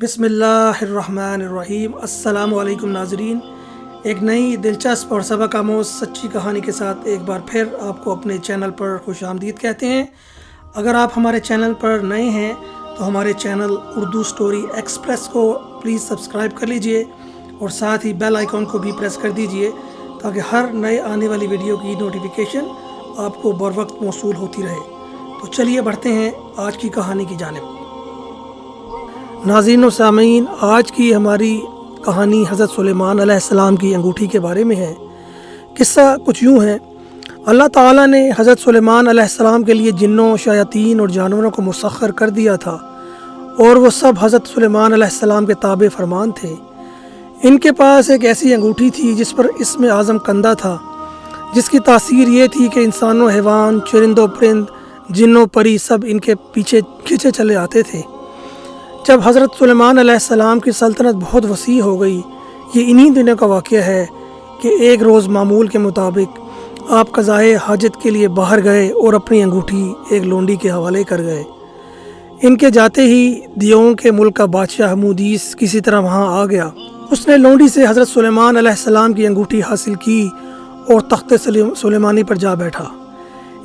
بسم اللہ الرحمن الرحیم۔ السلام علیکم ناظرین، ایک نئی دلچسپ اور سبق آموز سچی کہانی کے ساتھ ایک بار پھر آپ کو اپنے چینل پر خوش آمدید کہتے ہیں۔ اگر آپ ہمارے چینل پر نئے ہیں تو ہمارے چینل اردو سٹوری ایکسپریس کو پلیز سبسکرائب کر لیجئے اور ساتھ ہی بیل آئیکن کو بھی پریس کر دیجئے تاکہ ہر نئے آنے والی ویڈیو کی نوٹیفیکیشن آپ کو بروقت موصول ہوتی رہے۔ تو چلیے بڑھتے ہیں آج کی کہانی کی جانب۔ ناظرین و سامعین، آج کی ہماری کہانی حضرت سلیمان علیہ السلام کی انگوٹھی کے بارے میں ہے۔ قصہ کچھ یوں ہے، اللہ تعالیٰ نے حضرت سلیمان علیہ السلام کے لیے جنوں، شیاطین اور جانوروں کو مسخر کر دیا تھا اور وہ سب حضرت سلیمان علیہ السلام کے تابع فرمان تھے۔ ان کے پاس ایک ایسی انگوٹھی تھی جس پر اسم اعظم کندہ تھا، جس کی تاثیر یہ تھی کہ انسانوں، حیوان، چرند و پرند، جنوں، پری سب ان کے پیچھے کھینچے چلے آتے تھے۔ جب حضرت سلیمان علیہ السلام کی سلطنت بہت وسیع ہو گئی، یہ انہی دنوں کا واقعہ ہے کہ ایک روز معمول کے مطابق آپ قضائے حاجت کے لیے باہر گئے اور اپنی انگوٹھی ایک لونڈی کے حوالے کر گئے۔ ان کے جاتے ہی دیوؤں کے ملک کا بادشاہ حمودیس کسی طرح وہاں آ گیا۔ اس نے لونڈی سے حضرت سلیمان علیہ السلام کی انگوٹھی حاصل کی اور تخت سلیمانی پر جا بیٹھا۔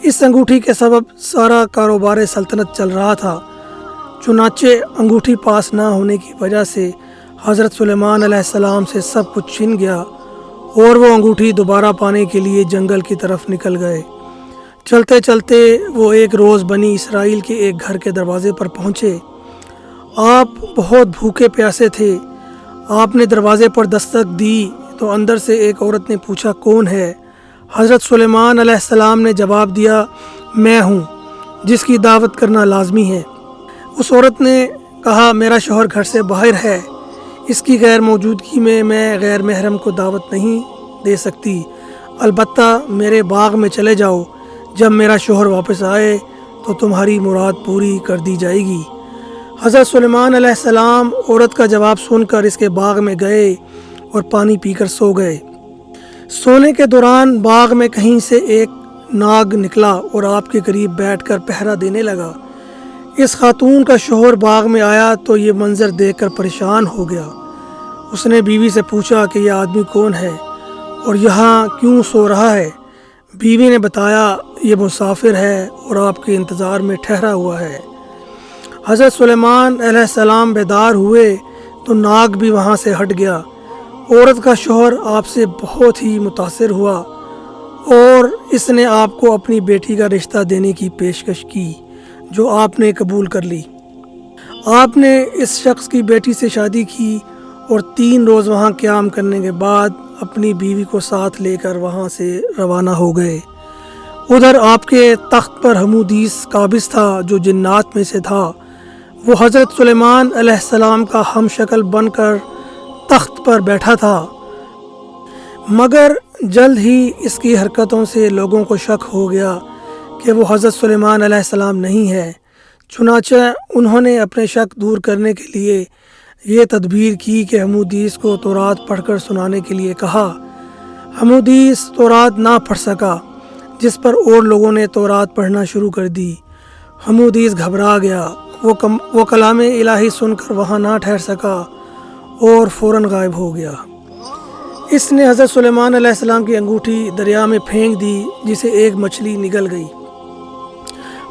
اس انگوٹھی کے سبب سارا کاروبار سلطنت چل رہا تھا، چنانچہ انگوٹھی پاس نہ ہونے کی وجہ سے حضرت سلیمان علیہ السلام سے سب کچھ چھن گیا اور وہ انگوٹھی دوبارہ پانے کے لیے جنگل کی طرف نکل گئے۔ چلتے چلتے وہ ایک روز بنی اسرائیل کے ایک گھر کے دروازے پر پہنچے۔ آپ بہت بھوکے پیاسے تھے۔ آپ نے دروازے پر دستک دی تو اندر سے ایک عورت نے پوچھا، کون ہے؟ حضرت سلیمان علیہ السلام نے جواب دیا، میں ہوں جس کی دعوت کرنا لازمی ہے۔ اس عورت نے کہا، میرا شوہر گھر سے باہر ہے، اس کی غیر موجودگی میں غیر محرم کو دعوت نہیں دے سکتی، البتہ میرے باغ میں چلے جاؤ، جب میرا شوہر واپس آئے تو تمہاری مراد پوری کر دی جائے گی۔ حضرت سلیمان علیہ السلام عورت کا جواب سن کر اس کے باغ میں گئے اور پانی پی کر سو گئے۔ سونے کے دوران باغ میں کہیں سے ایک ناگ نکلا اور آپ کے قریب بیٹھ کر پہرا دینے لگا۔ اس خاتون کا شوہر باغ میں آیا تو یہ منظر دیکھ کر پریشان ہو گیا۔ اس نے بیوی سے پوچھا کہ یہ آدمی کون ہے اور یہاں کیوں سو رہا ہے؟ بیوی نے بتایا، یہ مسافر ہے اور آپ کے انتظار میں ٹھہرا ہوا ہے۔ حضرت سلیمان علیہ السلام بیدار ہوئے تو ناگ بھی وہاں سے ہٹ گیا۔ عورت کا شوہر آپ سے بہت ہی متاثر ہوا اور اس نے آپ کو اپنی بیٹی کا رشتہ دینے کی پیشکش کی، جو آپ نے قبول کر لی۔ آپ نے اس شخص کی بیٹی سے شادی کی اور 3 روز وہاں قیام کرنے کے بعد اپنی بیوی کو ساتھ لے کر وہاں سے روانہ ہو گئے۔ ادھر آپ کے تخت پر حمودیس قابض تھا، جو جنات میں سے تھا۔ وہ حضرت سلیمان علیہ السلام کا ہم شکل بن کر تخت پر بیٹھا تھا، مگر جلد ہی اس کی حرکتوں سے لوگوں کو شک ہو گیا کہ وہ حضرت سلیمان علیہ السلام نہیں ہے۔ چنانچہ انہوں نے اپنے شک دور کرنے کے لیے یہ تدبیر کی کہ حمودیس کو تورات پڑھ کر سنانے کے لیے کہا۔ حمودیس تورات نہ پڑھ سکا، جس پر اور لوگوں نے تورات پڑھنا شروع کر دی۔ حمودیس گھبرا گیا، وہ کلام الہی سن کر وہاں نہ ٹھہر سکا اور فوراً غائب ہو گیا۔ اس نے حضرت سلیمان علیہ السلام کی انگوٹھی دریا میں پھینک دی، جسے ایک مچھلی نگل گئی۔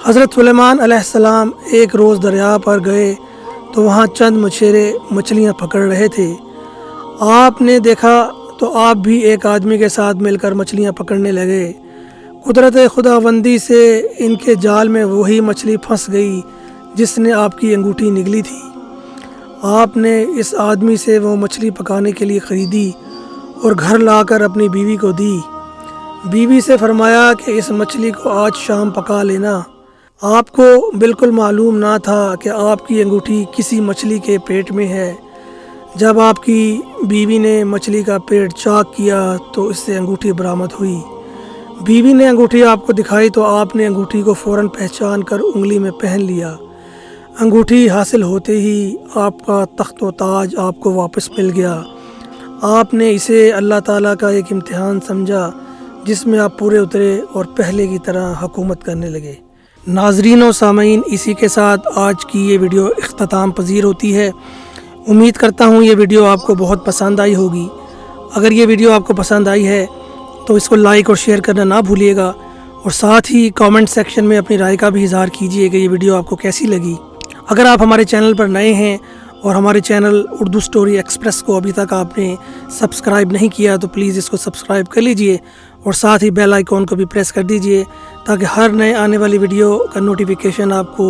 حضرت سلیمان علیہ السلام ایک روز دریا پر گئے تو وہاں چند مچھیرے مچھلیاں پکڑ رہے تھے۔ آپ نے دیکھا تو آپ بھی ایک آدمی کے ساتھ مل کر مچھلیاں پکڑنے لگے۔ قدرت خداوندی سے ان کے جال میں وہی مچھلی پھنس گئی جس نے آپ کی انگوٹھی نگلی تھی۔ آپ نے اس آدمی سے وہ مچھلی پکانے کے لیے خریدی اور گھر لا کر اپنی بیوی کو دی۔ بیوی سے فرمایا کہ اس مچھلی کو آج شام پکا لینا۔ آپ کو بالکل معلوم نہ تھا کہ آپ کی انگوٹھی کسی مچھلی کے پیٹ میں ہے۔ جب آپ کی بیوی نے مچھلی کا پیٹ چاک کیا تو اس سے انگوٹھی برآمد ہوئی۔ بیوی نے انگوٹھی آپ کو دکھائی تو آپ نے انگوٹھی کو فوراً پہچان کر انگلی میں پہن لیا۔ انگوٹھی حاصل ہوتے ہی آپ کا تخت و تاج آپ کو واپس مل گیا۔ آپ نے اسے اللہ تعالیٰ کا ایک امتحان سمجھا، جس میں آپ پورے اترے اور پہلے کی طرح حکومت کرنے لگے۔ ناظرین و سامعین، اسی کے ساتھ آج کی یہ ویڈیو اختتام پذیر ہوتی ہے۔ امید کرتا ہوں یہ ویڈیو آپ کو بہت پسند آئی ہوگی۔ اگر یہ ویڈیو آپ کو پسند آئی ہے تو اس کو لائک اور شیئر کرنا نہ بھولیے گا، اور ساتھ ہی کامنٹ سیکشن میں اپنی رائے کا بھی اظہار کیجیے کہ یہ ویڈیو آپ کو کیسی لگی۔ اگر آپ ہمارے چینل پر نئے ہیں اور ہمارے چینل اردو سٹوری ایکسپریس کو ابھی تک آپ نے سبسکرائب نہیں کیا تو پلیز اس کو سبسکرائب کر لیجئے، اور ساتھ ہی بیل آئیکن کو بھی پریس کر دیجئے تاکہ ہر نئے آنے والی ویڈیو کا نوٹیفیکیشن آپ کو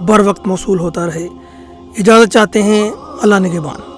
بر وقت موصول ہوتا رہے۔ اجازت چاہتے ہیں، اللہ نگہبان۔